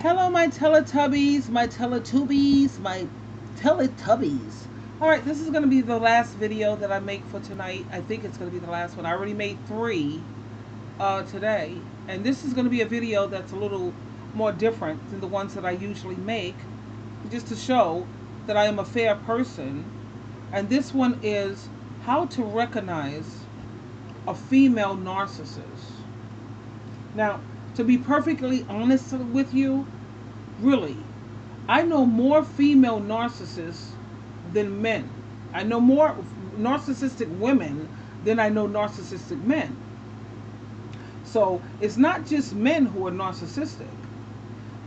Hello, my Teletubbies, my Teletubies, my Teletubbies. All right, this is going to be the last video that I make for tonight. I think it's going to be the last one. I already made three today. And this is going to be a video that's a little more different than the ones that I usually make, just to show that I am a fair person. And this one is how to recognize a female narcissist. Now, to be perfectly honest with you, really, I know more female narcissists than men. I know more narcissistic women than I know narcissistic men. So it's not just men who are narcissistic,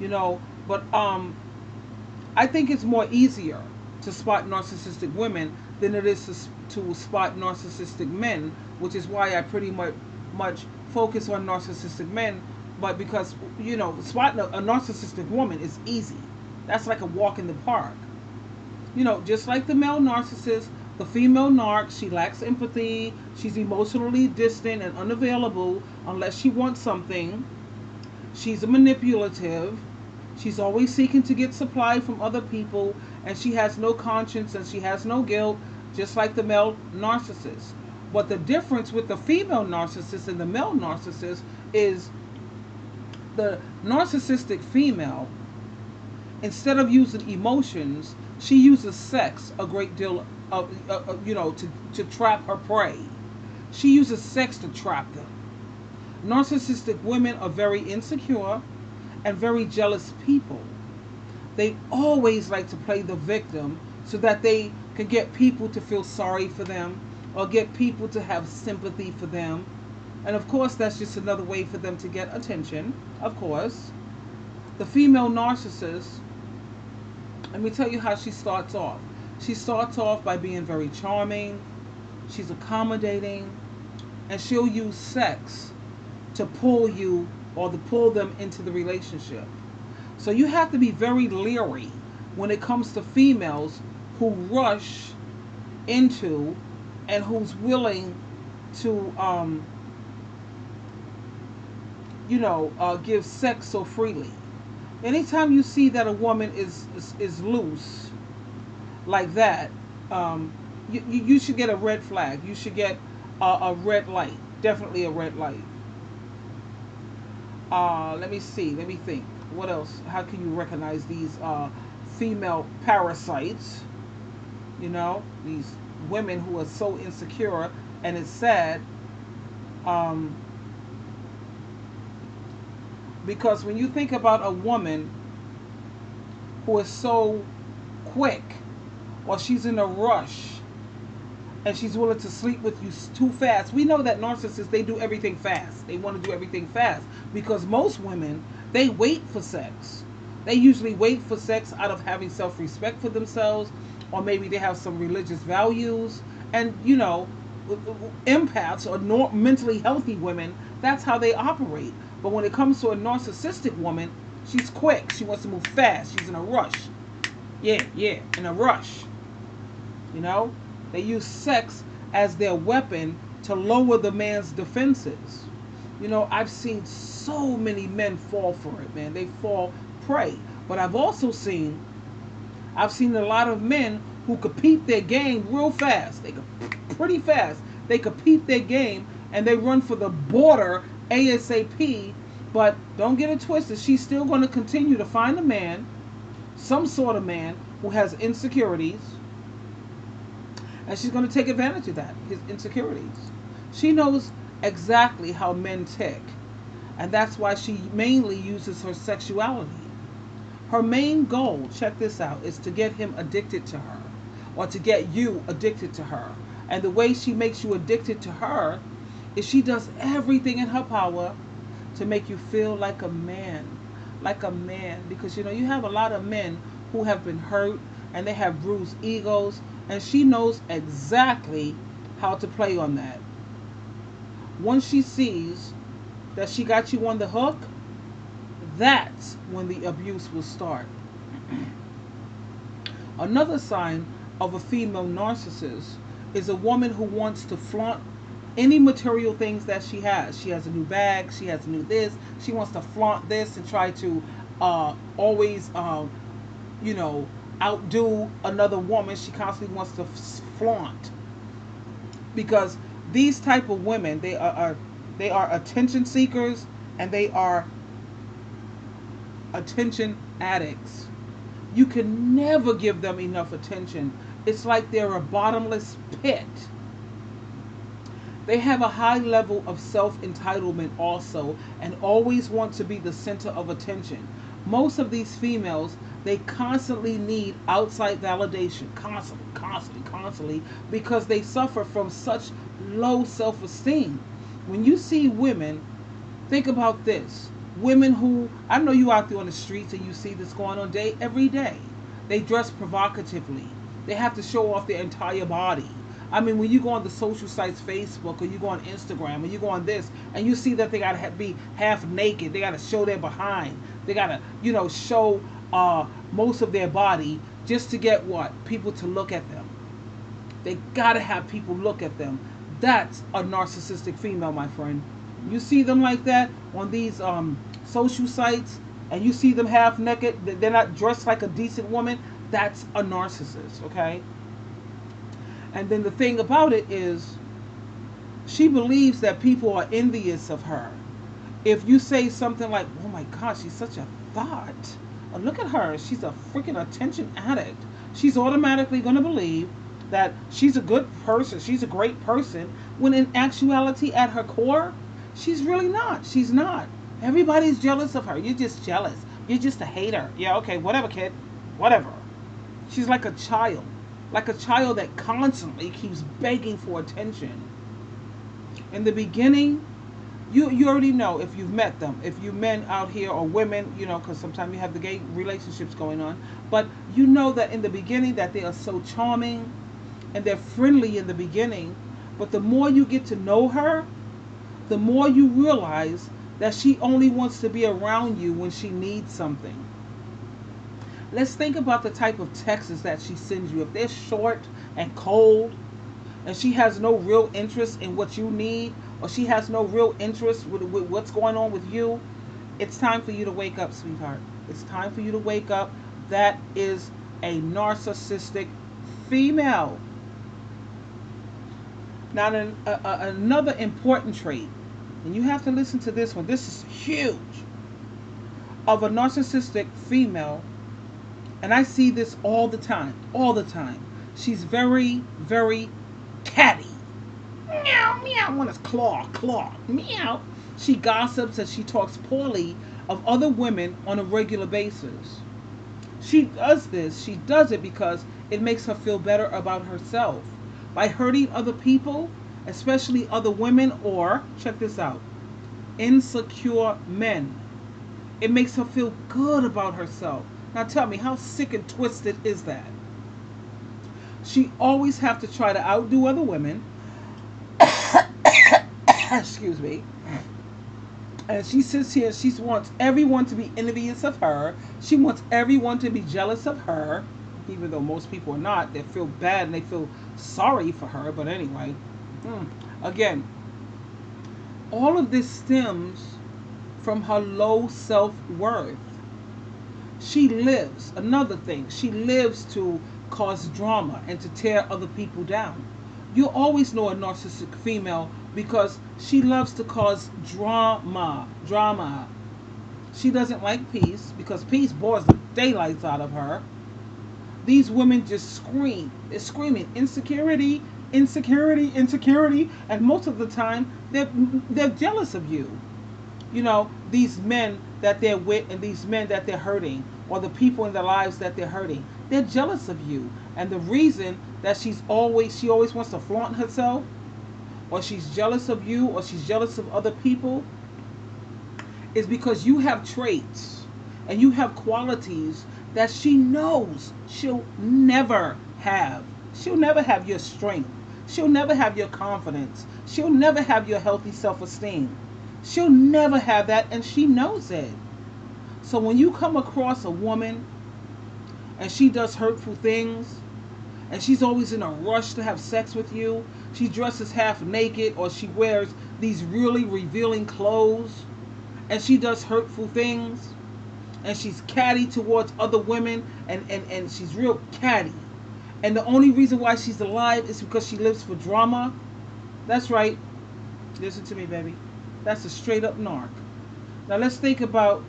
you know, but I think it's more easier to spot narcissistic women than it is to spot narcissistic men, which is why I pretty much focus on narcissistic men. But because spotting a narcissistic woman is easy. That's like a walk in the park. Just like the male narcissist, the female narc, she lacks empathy. She's emotionally distant and unavailable unless she wants something. She's a manipulative. She's always seeking to get supply from other people, and she has no conscience and she has no guilt, just like the male narcissist. But the difference with the female narcissist and the male narcissist is the narcissistic female, instead of using emotions, she uses sex a great deal to trap her prey. She uses sex to trap them. Narcissistic women are very insecure and very jealous people. They always like to play the victim so that they can get people to feel sorry for them or get people to have sympathy for them. And of course, that's just another way for them to get attention, of course. The female narcissist, let me tell you how she starts off. She starts off by being very charming, she's accommodating, and she'll use sex to pull you or to pull them into the relationship. So you have to be very leery when it comes to females who rush into and who's willing to give sex so freely. Anytime you see that a woman is loose like that, you should get a red flag. You should get a red light. Definitely a red light. Let me see. Let me think. What else? How can you recognize these female parasites? These women who are so insecure, and it's sad. Um, because when you think about a woman who is so quick, or she's in a rush, and she's willing to sleep with you too fast. We know that narcissists, they do everything fast. They want to do everything fast because most women, they wait for sex. They usually wait for sex out of having self-respect for themselves, or maybe they have some religious values. And empaths or mentally healthy women, that's how they operate. But when it comes to a narcissistic woman, she's quick. She wants to move fast. She's in a rush. Yeah, in a rush. You know, they use sex as their weapon to lower the man's defenses. I've seen so many men fall for it, man. They fall prey. But I've seen a lot of men who could peep their game real fast. They could pretty fast. They could peep their game and they run for the border ASAP. But don't get it twisted. She's still going to continue to find a man, some sort of man who has insecurities, and she's going to take advantage of that, his insecurities. She knows exactly how men tick, and that's why she mainly uses her sexuality. Her main goal, check this out, is to get him addicted to her, or to get you addicted to her. And the way she makes you addicted to her is she does everything in her power to make you feel like a man. Like a man. Because you have a lot of men who have been hurt and they have bruised egos, and she knows exactly how to play on that. Once she sees that she got you on the hook, that's when the abuse will start. Another sign of a female narcissist is a woman who wants to flaunt any material things that she has. She has a new bag, she has a new this, she wants to flaunt this and try to always, you know, outdo another woman. She constantly wants to flaunt, because these type of women, they are attention seekers, and they are attention addicts. You can never give them enough attention. It's like they're a bottomless pit. They have a high level of self entitlement also, and always want to be the center of attention. Most of these females, they constantly need outside validation, constantly, because they suffer from such low self esteem. When you see women, think about this. Women who, I know you out there on the streets and you see this going on every day. They dress provocatively. They have to show off their entire body. I mean, when you go on the social sites, Facebook, or you go on Instagram, or you go on this, and you see that they gotta be half naked, they gotta show their behind, they gotta, show most of their body just to get what? People to look at them. They gotta have people look at them. That's a narcissistic female, my friend. You see them like that on these social sites, and you see them half naked, they're not dressed like a decent woman. That's a narcissist, okay? And then the thing about it is, she believes that people are envious of her. If you say something like, oh my gosh, she's such a thought, or look at her, she's a freaking attention addict, she's automatically going to believe that she's a good person, she's a great person, when in actuality, at her core, she's really not. She's not. Everybody's jealous of her. You're just jealous. You're just a hater. Yeah, okay, whatever, kid. Whatever. She's like a child. Like a child that constantly keeps begging for attention. In the beginning, you already know if you've met them. If you men out here or women, because sometimes you have the gay relationships going on. But you know that in the beginning that they are so charming and they're friendly in the beginning. But the more you get to know her, the more you realize that she only wants to be around you when she needs something. Let's think about the type of texts that she sends you. If they're short and cold, and she has no real interest in what you need, or she has no real interest with what's going on with you, it's time for you to wake up, sweetheart. It's time for you to wake up. That is a narcissistic female. Now, another important trait, and you have to listen to this one. This is huge. Of a narcissistic female, and I see this all the time, all the time. She's very, very catty. Meow, meow. When it's claw, meow. She gossips and she talks poorly of other women on a regular basis. She does this. She does it because it makes her feel better about herself. By hurting other people, especially other women, or, check this out, insecure men. It makes her feel good about herself. Now tell me, how sick and twisted is that? She always have to try to outdo other women. Excuse me. And she sits here and she wants everyone to be envious of her. She wants everyone to be jealous of her. Even though most people are not, they feel bad and they feel sorry for her. But anyway, again, all of this stems from her low self-worth. She lives, another thing, she lives to cause drama and to tear other people down. You always know a narcissistic female because she loves to cause drama. She doesn't like peace because peace bores the daylights out of her. These women just scream. They're screaming insecurity, and most of the time they're jealous of you. These men that they're with and these men that they're hurting, or the people in their lives that they're hurting, they're jealous of you. And the reason that she always wants to flaunt herself, or she's jealous of you, or she's jealous of other people, is because you have traits and you have qualities that she knows she'll never have. She'll never have your strength. She'll never have your confidence. She'll never have your healthy self-esteem. She'll never have that, and she knows it. So when you come across a woman and she does hurtful things, and she's always in a rush to have sex with you, she dresses half naked, or she wears these really revealing clothes, and she does hurtful things, and she's catty towards other women, and she's real catty. And the only reason why she's alive is because she lives for drama. That's right. Listen to me, baby. That's a straight up narc. Now let's think about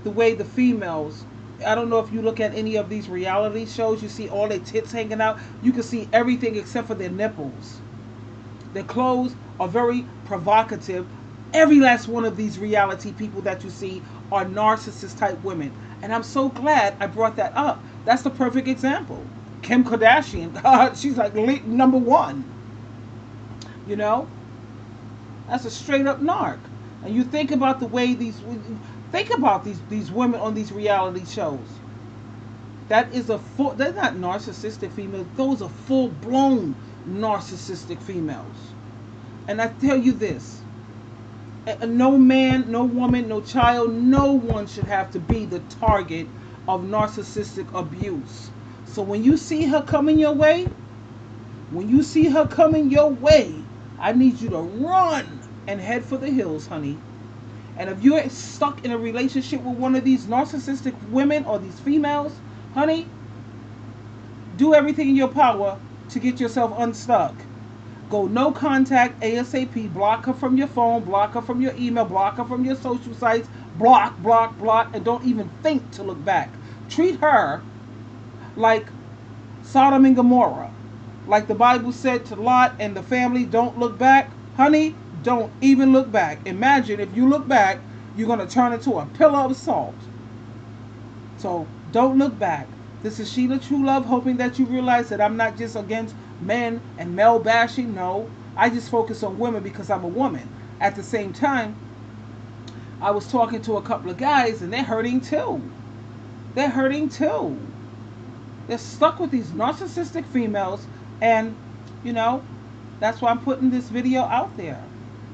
the way the females. I don't know if you look at any of these reality shows, you see all their tits hanging out. You can see everything except for their nipples. Their clothes are very provocative. Every last one of these reality people that you see are narcissist type women. And I'm so glad I brought that up. That's the perfect example. Kim Kardashian, she's like number one. You know? That's a straight up narc. And you think about the way these women on these reality shows. That is they're not narcissistic females. Those are full blown narcissistic females. And I tell you this, no man, no woman, no child, no one should have to be the target of narcissistic abuse. So when you see her coming your way, I need you to run and head for the hills, honey. And if you're stuck in a relationship with one of these narcissistic women or these females, honey, do everything in your power to get yourself unstuck. Go no contact ASAP. Block her from your phone. Block her from your email. Block her from your social sites. Block, block, block. And don't even think to look back. Treat her like Sodom and Gomorrah. Like the Bible said to Lot and the family, don't look back. Honey, don't even look back. Imagine if you look back, you're going to turn into a pillar of salt. So don't look back. This is Sheila True Love, hoping that you realize that I'm not just against men and male bashing. No, I just focus on women because I'm a woman. At the same time, I was talking to a couple of guys and they're hurting too. They're hurting too. They're stuck with these narcissistic females, and you know, that's why I'm putting this video out there.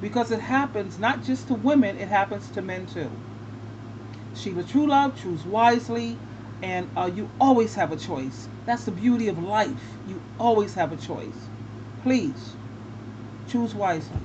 Because it happens not just to women, it happens to men too. Sheila True Love, choose wisely, and you always have a choice. That's the beauty of life. You always have a choice. Please, choose wisely.